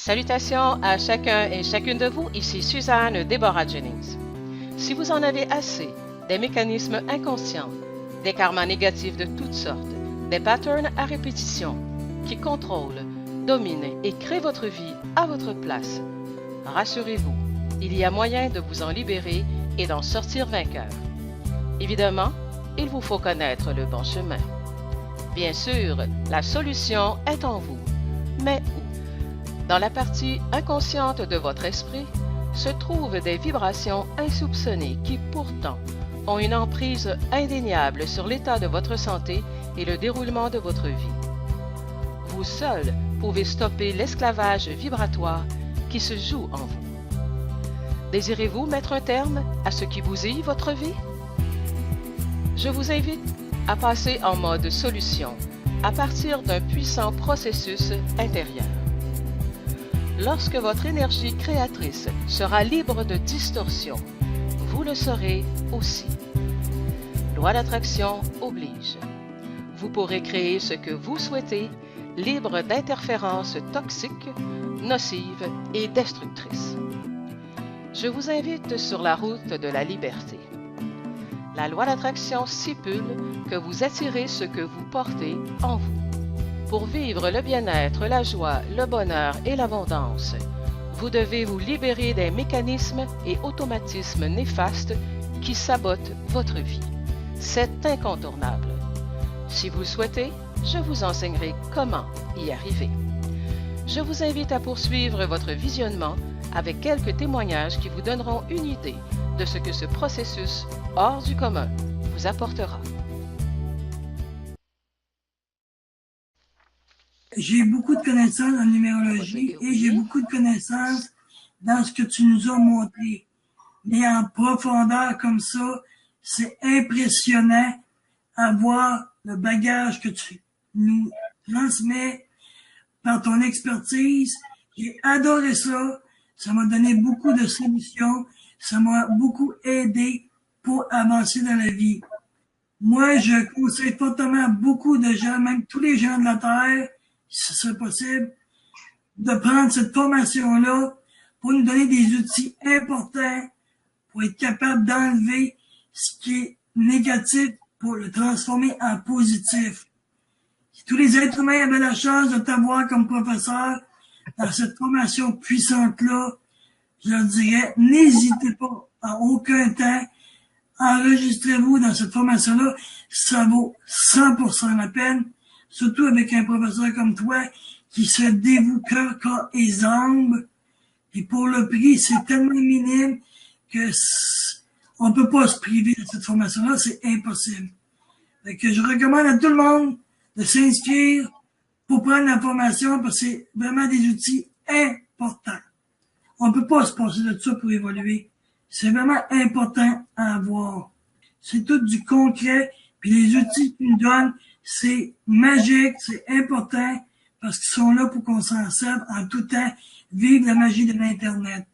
Salutations à chacun et chacune de vous, ici Suzanne Deborah Jennings. Si vous en avez assez des mécanismes inconscients, des karmas négatifs de toutes sortes, des patterns à répétition qui contrôlent, dominent et créent votre vie à votre place, rassurez-vous, il y a moyen de vous en libérer et d'en sortir vainqueur. Évidemment, il vous faut connaître le bon chemin. Bien sûr, la solution est en vous, mais où? Dans la partie inconsciente de votre esprit se trouvent des vibrations insoupçonnées qui pourtant ont une emprise indéniable sur l'état de votre santé et le déroulement de votre vie. Vous seul pouvez stopper l'esclavage vibratoire qui se joue en vous. Désirez-vous mettre un terme à ce qui bousille votre vie? Je vous invite à passer en mode solution à partir d'un puissant processus intérieur. Lorsque votre énergie créatrice sera libre de distorsion, vous le serez aussi. Loi d'attraction oblige. Vous pourrez créer ce que vous souhaitez, libre d'interférences toxiques, nocives et destructrices. Je vous invite sur la route de la liberté. La loi d'attraction stipule que vous attirez ce que vous portez en vous. Pour vivre le bien-être, la joie, le bonheur et l'abondance, vous devez vous libérer des mécanismes et automatismes néfastes qui sabotent votre vie. C'est incontournable. Si vous le souhaitez, je vous enseignerai comment y arriver. Je vous invite à poursuivre votre visionnement avec quelques témoignages qui vous donneront une idée de ce que ce processus hors du commun vous apportera. J'ai beaucoup de connaissances en numérologie et j'ai beaucoup de connaissances dans ce que tu nous as montré. Mais en profondeur comme ça, c'est impressionnant à voir le bagage que tu nous transmets par ton expertise. J'ai adoré ça. Ça m'a donné beaucoup de solutions. Ça m'a beaucoup aidé pour avancer dans la vie. Moi, je conseille fortement à beaucoup de gens, même tous les gens de la Terre, si ce serait possible, de prendre cette formation-là pour nous donner des outils importants pour être capable d'enlever ce qui est négatif pour le transformer en positif. Si tous les êtres humains avaient la chance de t'avoir comme professeur dans cette formation puissante-là, je leur dirais, n'hésitez pas à aucun temps, enregistrez-vous dans cette formation-là, ça vaut 100% la peine, surtout avec un professeur comme toi qui se dévoue cœur, corps et âme. Et pour le prix, c'est tellement minime que on peut pas se priver de cette formation-là, c'est impossible. Fait que je recommande à tout le monde de s'inscrire pour prendre la formation parce que c'est vraiment des outils importants. On peut pas se passer de ça pour évoluer. C'est vraiment important à avoir. C'est tout du concret, puis les outils qu'ils nous donnent, c'est magique, c'est important, parce qu'ils sont là pour qu'on s'en serve en tout temps, vive la magie de l'Internet.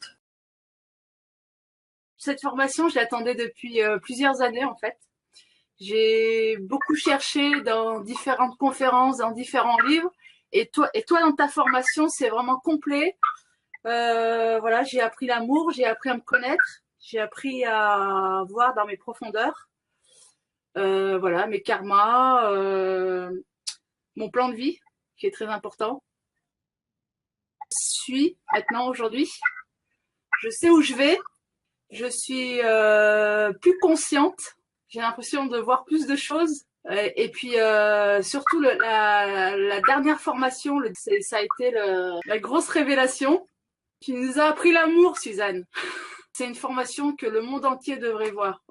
Cette formation, je l'attendais depuis plusieurs années en fait. J'ai beaucoup cherché dans différentes conférences, dans différents livres, et toi dans ta formation, c'est vraiment complet. Voilà, j'ai appris l'amour, j'ai appris à me connaître, j'ai appris à voir dans mes profondeurs. Voilà, mes karmas, mon plan de vie qui est très important. Je suis maintenant aujourd'hui, je sais où je vais, je suis plus consciente, j'ai l'impression de voir plus de choses. Et puis surtout la dernière formation, ça a été la grosse révélation. Tu nous as appris l'amour, Suzanne. C'est une formation que le monde entier devrait voir.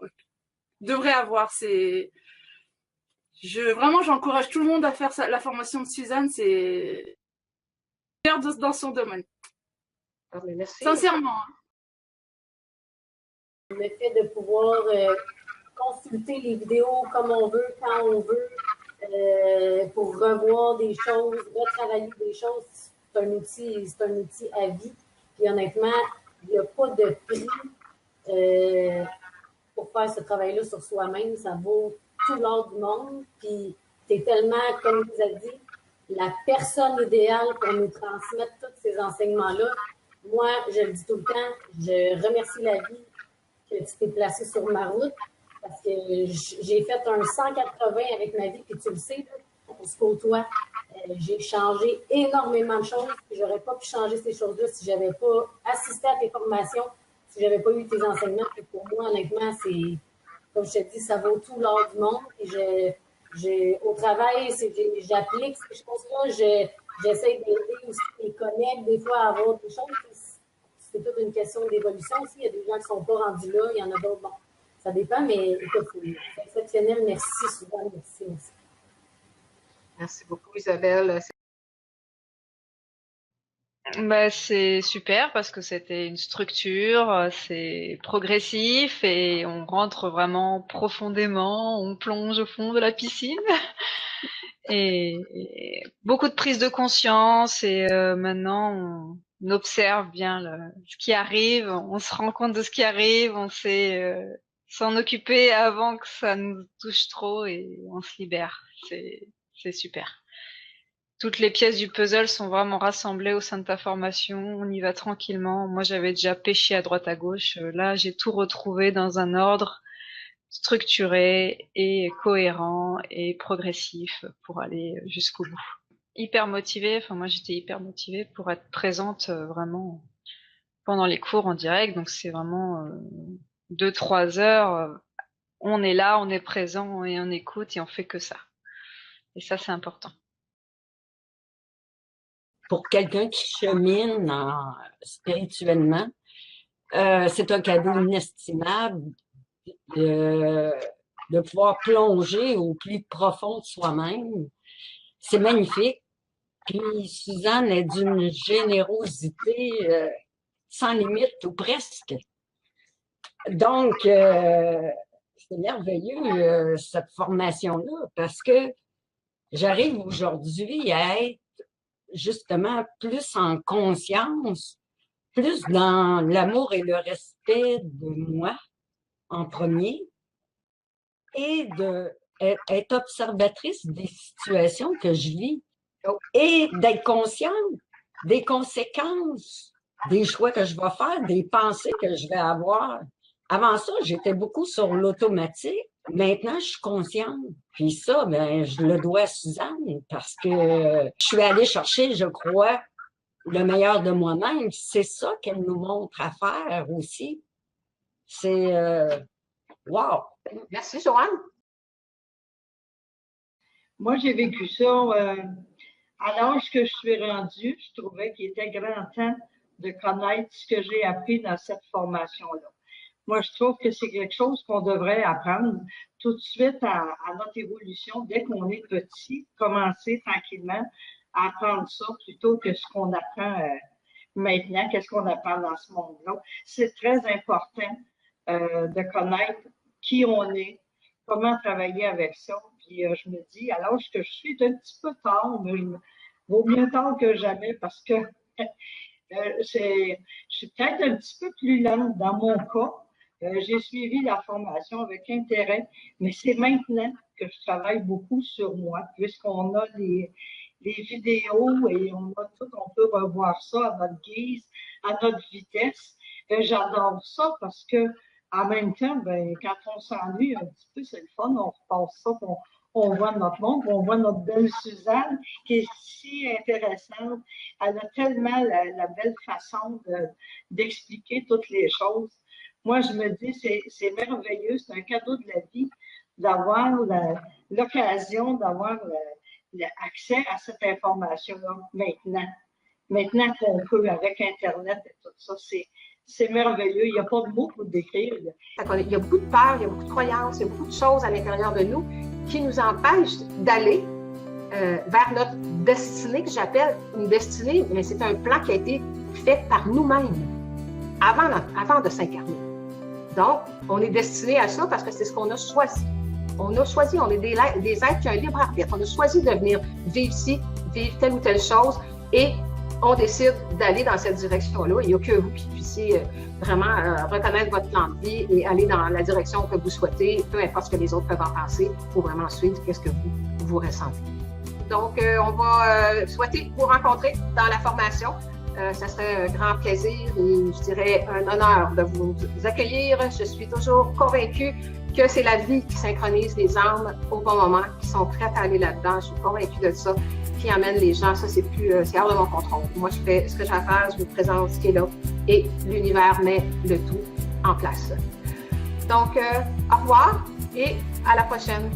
Devrait avoir. Vraiment, j'encourage tout le monde à faire la formation de Suzanne. C'est dans son domaine. Ah, mais merci. Sincèrement. Le fait de pouvoir consulter les vidéos comme on veut, quand on veut, pour revoir des choses, retravailler des choses, c'est un outil à vie. Puis honnêtement, il n'y a pas de prix pour faire ce travail-là sur soi-même. Ça vaut tout l'or du monde. Puis c'est tellement, comme vous avez dit, la personne idéale pour nous transmettre tous ces enseignements-là. Moi, je le dis tout le temps, je remercie la vie que tu t'es placé sur ma route parce que j'ai fait un 180 avec ma vie, puis tu le sais, là, on se côtoie. J'ai changé énormément de choses, puis j'aurais pas pu changer ces choses-là si j'avais pas assisté à tes formations, si j'avais pas eu tes enseignements. Puis pour moi, honnêtement, c'est, comme je te dis, ça vaut tout l'or du monde. Et au travail, j'applique ces choses-là, j'essaie d'aider aussi les collègues, des fois, à avoir des choses. C'est toute une question d'évolution aussi. Il y a des gens qui sont pas rendus là, il y en a d'autres, bon, ça dépend, mais écoute, c'est exceptionnel. Merci, Suzanne, merci. Merci beaucoup, Isabelle. Bah, c'est super parce que c'était une structure, c'est progressif et on rentre vraiment profondément, on plonge au fond de la piscine et beaucoup de prise de conscience et maintenant on observe bien ce qui arrive, on se rend compte de ce qui arrive, on sait s'en occuper avant que ça nous touche trop et on se libère. C'est super. Toutes les pièces du puzzle sont vraiment rassemblées au sein de ta formation. On y va tranquillement. Moi, j'avais déjà pêché à droite à gauche. Là, j'ai tout retrouvé dans un ordre structuré et cohérent et progressif pour aller jusqu'au bout. Hyper motivée. Enfin, moi, j'étais hyper motivée pour être présente vraiment pendant les cours en direct. Donc, c'est vraiment 2-3 heures. On est là, on est présent et on écoute et on fait que ça. Et ça, c'est important. Pour quelqu'un qui chemine spirituellement, c'est un cadeau inestimable de pouvoir plonger au plus profond de soi-même. C'est magnifique. Puis Suzanne est d'une générosité sans limite ou presque. Donc, c'est merveilleux cette formation-là parce que j'arrive aujourd'hui à être justement plus en conscience, plus dans l'amour et le respect de moi en premier et être observatrice des situations que je vis et d'être consciente des conséquences des choix que je vais faire, des pensées que je vais avoir. Avant ça, j'étais beaucoup sur l'automatique. Maintenant, je suis consciente. Puis ça, ben, je le dois à Suzanne parce que je suis allée chercher, je crois, le meilleur de moi-même. C'est ça qu'elle nous montre à faire aussi. C'est wow! Merci, Joanne. Moi, j'ai vécu ça à l'âge que je suis rendue. Je trouvais qu'il était grand temps de connaître ce que j'ai appris dans cette formation-là. Moi, je trouve que c'est quelque chose qu'on devrait apprendre tout de suite à notre évolution, dès qu'on est petit, commencer tranquillement à apprendre ça plutôt que ce qu'on apprend maintenant, qu'est-ce qu'on apprend dans ce monde-là. C'est très important de connaître qui on est, comment travailler avec ça. Puis je me dis, à l'âge que je suis, c'est un petit peu tard, mais vaut mieux tard que jamais parce que je suis peut-être un petit peu plus lente dans mon cas. J'ai suivi la formation avec intérêt, mais c'est maintenant que je travaille beaucoup sur moi, puisqu'on a les vidéos et on peut revoir ça à notre guise, à notre vitesse. J'adore ça parce que en même temps, ben, quand on s'ennuie un petit peu, c'est le fun, on repasse ça, on voit notre monde, on voit notre belle Suzanne qui est si intéressante. Elle a tellement la belle façon d'expliquer toutes les choses. Moi, je me dis, c'est merveilleux, c'est un cadeau de la vie d'avoir l'occasion d'avoir accès à cette information-là maintenant. Maintenant qu'on peut, avec Internet et tout ça, c'est merveilleux. Il n'y a pas de mots pour le décrire. Il y a beaucoup de peur, il y a beaucoup de croyances, il y a beaucoup de choses à l'intérieur de nous qui nous empêchent d'aller vers notre destinée, que j'appelle une destinée, mais c'est un plan qui a été fait par nous-mêmes avant de s'incarner. Donc, on est destiné à ça parce que c'est ce qu'on a choisi. On a choisi, on est des êtres qui ont un libre arbitre. On a choisi de venir vivre ici, vivre telle ou telle chose et on décide d'aller dans cette direction-là. Il n'y a que vous qui puissiez vraiment reconnaître votre plan de vie et aller dans la direction que vous souhaitez, peu importe ce que les autres peuvent en penser, il faut vraiment suivre ce que vous ressentez. Donc, on va souhaiter vous rencontrer dans la formation. Ça serait un grand plaisir et je dirais un honneur de vous accueillir. Je suis toujours convaincue que c'est la vie qui synchronise les âmes au bon moment, qui sont prêtes à aller là-dedans. Je suis convaincue de ça, qui amène les gens. Ça, c'est hors de mon contrôle. Moi, je fais ce que j'ai à faire, je vous présente ce qui est là et l'univers met le tout en place. Donc, au revoir et à la prochaine.